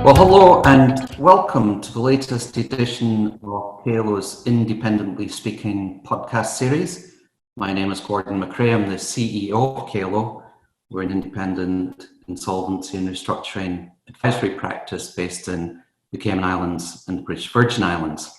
Well, hello and welcome to the latest edition of Kalo's Independently Speaking podcast series. My name is Gordon MacRae. I'm the CEO of Kalo. We're an independent insolvency and restructuring advisory practice based in the Cayman Islands and the British Virgin Islands.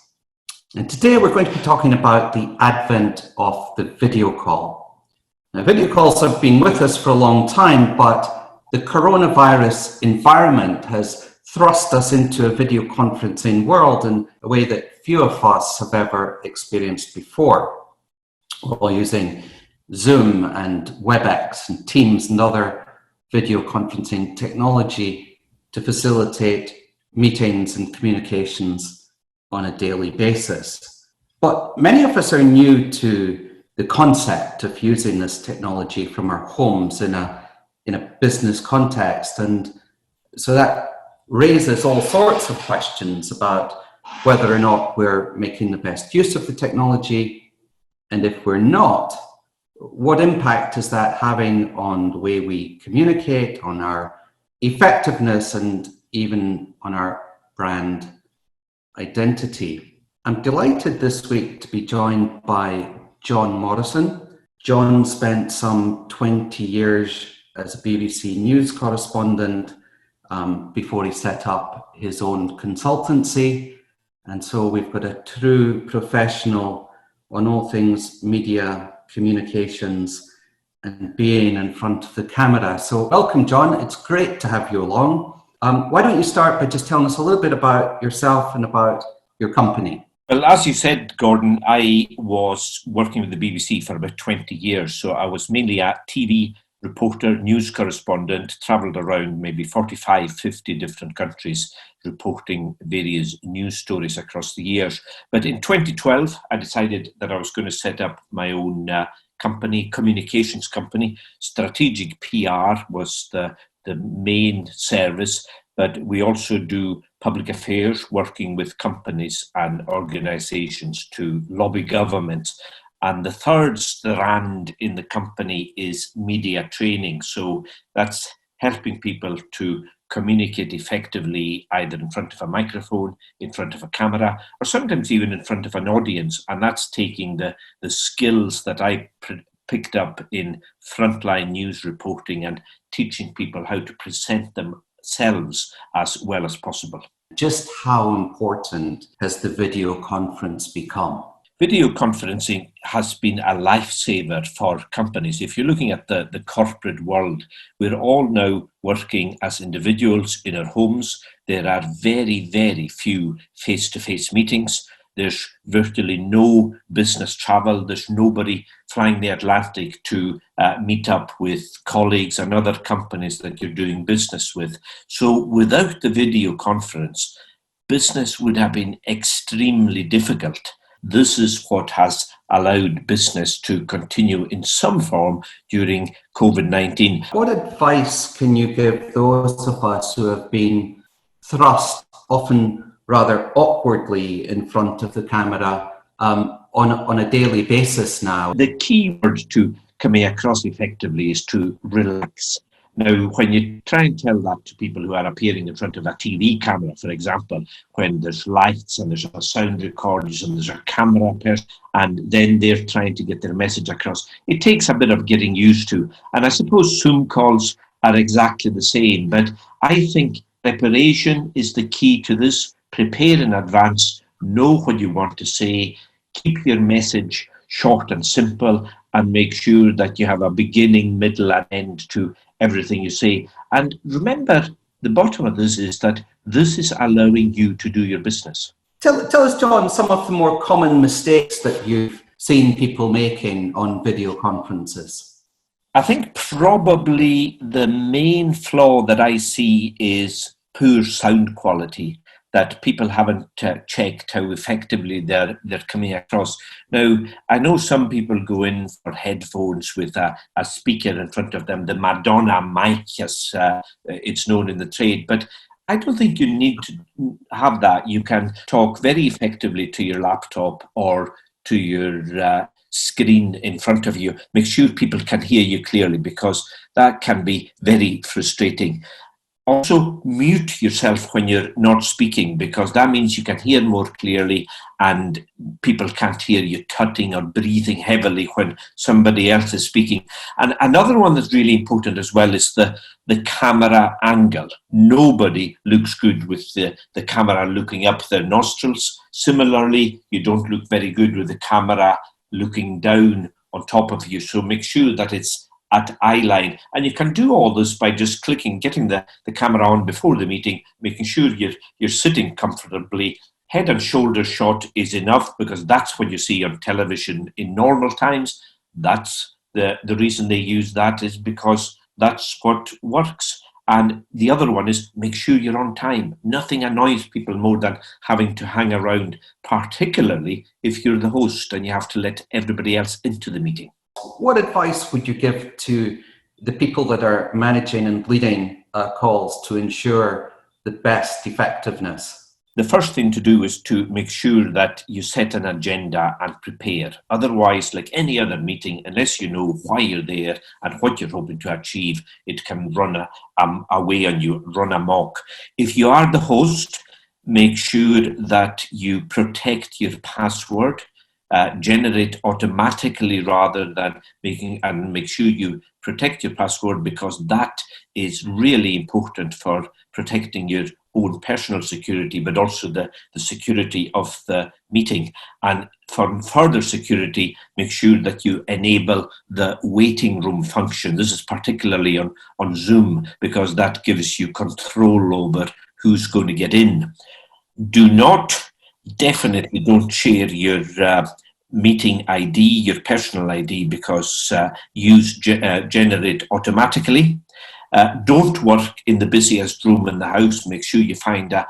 And today we're going to be talking about the advent of the video call. Now, video calls have been with us for a long time, but the coronavirus environment has thrust us into a video conferencing world in a way that few of us have ever experienced before. We're all using Zoom and WebEx and Teams and other video conferencing technology to facilitate meetings and communications on a daily basis. But many of us are new to the concept of using this technology from our homes in a business context, and so that raises all sorts of questions about whether or not we're making the best use of the technology, and if we're not, what impact is that having on the way we communicate, on our effectiveness, and even on our brand identity. I'm delighted this week to be joined by John Morrison. John spent some 20 years as a BBC News correspondent before he set up his own consultancy. And so we've got a true professional on all things media, communications, and being in front of the camera. So welcome, John. It's great to have you along. Why don't you start by just telling us a little bit about yourself and about your company? Well, as you said, Gordon, I was working with the BBC for about 20 years. So I was mainly a TV reporter, news correspondent, travelled around maybe 45, 50 different countries, reporting various news stories across the years. But in 2012, I decided that I was going to set up my own company, communications company. Strategic PR was the main service, but we also do public affairs, working with companies and organisations to lobby governments. And the third strand in the company is media training. So that's helping people to communicate effectively, either in front of a microphone, in front of a camera, or sometimes even in front of an audience. And that's taking the skills that I picked up in frontline news reporting and teaching people how to present themselves as well as possible. Just how important has the video conference become? Video conferencing has been a lifesaver for companies. If you're looking at the corporate world, we're all now working as individuals in our homes. There are very, very few face-to-face meetings. There's virtually no business travel. There's nobody flying the Atlantic to meet up with colleagues and other companies that you're doing business with. So without the video conference, business would have been extremely difficult. This is what has allowed business to continue in some form during COVID-19. What advice can you give those of us who have been thrust, often rather awkwardly, in front of the camera on a daily basis now? The key word to coming across effectively is to relax. Now, when you try and tell that to people who are appearing in front of a TV camera, for example, when there's lights and there's a sound recorders and there's a camera person, and then they're trying to get their message across, it takes a bit of getting used to. And I suppose Zoom calls are exactly the same, but I think preparation is the key to this. Prepare in advance, know what you want to say, keep your message short and simple, and make sure that you have a beginning, middle, and end to everything you say. And remember, the bottom of this is that this is allowing you to do your business. Tell us, John, some of the more common mistakes that you've seen people making on video conferences. I think probably the main flaw that I see is poor sound quality, that people haven't checked how effectively they're coming across. Now, I know some people go in for headphones with a speaker in front of them, the Madonna mic, as it's known in the trade, but I don't think you need to have that. You can talk very effectively to your laptop or to your screen in front of you. Make sure people can hear you clearly, because that can be very frustrating. Also, mute yourself when you're not speaking, because that means you can hear more clearly and people can't hear you cutting or breathing heavily when somebody else is speaking. And another one that's really important as well is the camera angle. Nobody looks good with the camera looking up their nostrils. Similarly, you don't look very good with the camera looking down on top of you. So make sure that it's at eye line. And you can do all this by just clicking, getting the camera on before the meeting, making sure you're sitting comfortably. Head and shoulder shot is enough, because that's what you see on television in normal times. That's the reason they use that, is because that's what works. And the other one is make sure you're on time. Nothing annoys people more than having to hang around, particularly if you're the host and you have to let everybody else into the meeting. What advice would you give to the people that are managing and leading calls to ensure the best effectiveness? The first thing to do is to make sure that you set an agenda and prepare. Otherwise, like any other meeting, unless you know why you're there and what you're hoping to achieve, it can run away on you, run amok. If you are the host, make sure that you protect your password. Generate automatically rather than make sure you protect your password, because that is really important for protecting your own personal security, but also the security of the meeting. And for further security, make sure that you enable the waiting room function. This is particularly on Zoom, because that gives you control over who's going to get in. Definitely don't share your meeting ID, your personal ID, because use generate automatically. Don't work in the busiest room in the house. Make sure you find a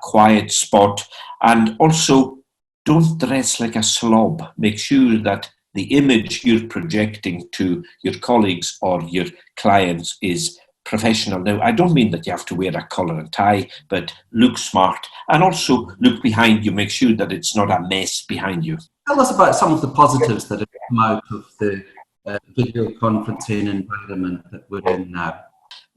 quiet spot. And also, don't dress like a slob. Make sure that the image you're projecting to your colleagues or your clients is professional. Now, I don't mean that you have to wear a collar and tie, but look smart. And also look behind you. Make sure that it's not a mess behind you. Tell us about some of the positives that have come out of the video conferencing environment that we're in now.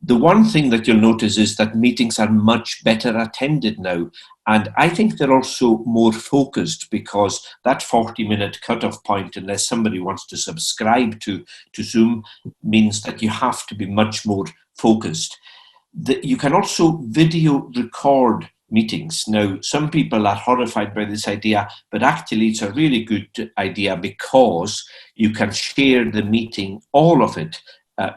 The one thing that you'll notice is that meetings are much better attended now. And I think they're also more focused, because that 40-minute cutoff point, unless somebody wants to subscribe to Zoom, means that you have to be much more focused. You can also video record meetings. Now, some people are horrified by this idea, but actually it's a really good idea, because you can share the meeting, all of it,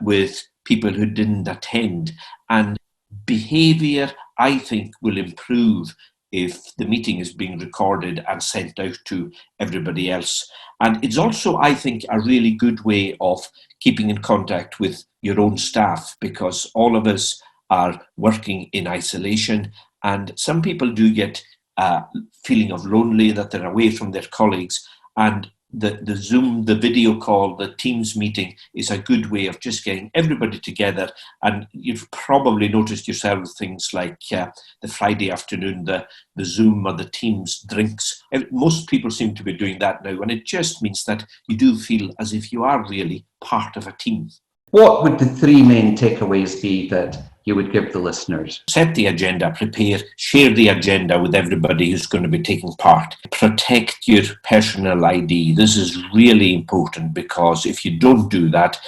with people who didn't attend. And behavior, I think, will improve if the meeting is being recorded and sent out to everybody else. And it's also, I think, a really good way of keeping in contact with your own staff, because all of us are working in isolation, and some people do get a feeling of lonely, that they're away from their colleagues. And the Zoom, the video call, the Teams meeting is a good way of just getting everybody together. And you've probably noticed yourself things like the Friday afternoon, the Zoom or the Teams drinks. Most people seem to be doing that now, and it just means that you do feel as if you are really part of a team. What would the three main takeaways be that you would give the listeners? Set the agenda, prepare, share the agenda with everybody who's going to be taking part. Protect your personal ID. This is really important, because if you don't do that,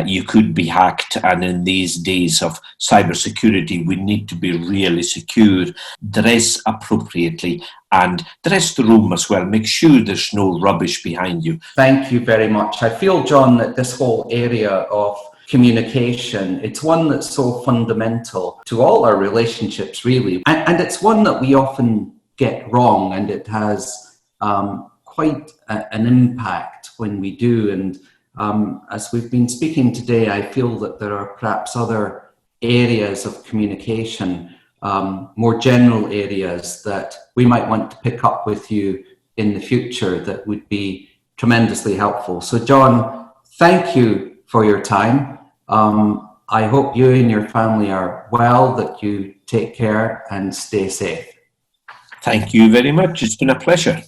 you could be hacked. And in these days of cybersecurity, we need to be really secure. Dress appropriately, and dress the room as well. Make sure there's no rubbish behind you. Thank you very much. I feel, John, that this whole area of communication, it's one that's so fundamental to all our relationships, really. And it's one that we often get wrong, and it has quite an impact when we do. And as we've been speaking today, I feel that there are perhaps other areas of communication, more general areas that we might want to pick up with you in the future that would be tremendously helpful. So, John, thank you for your time. I hope you and your family are well, that you take care and stay safe. Thank you very much. It's been a pleasure.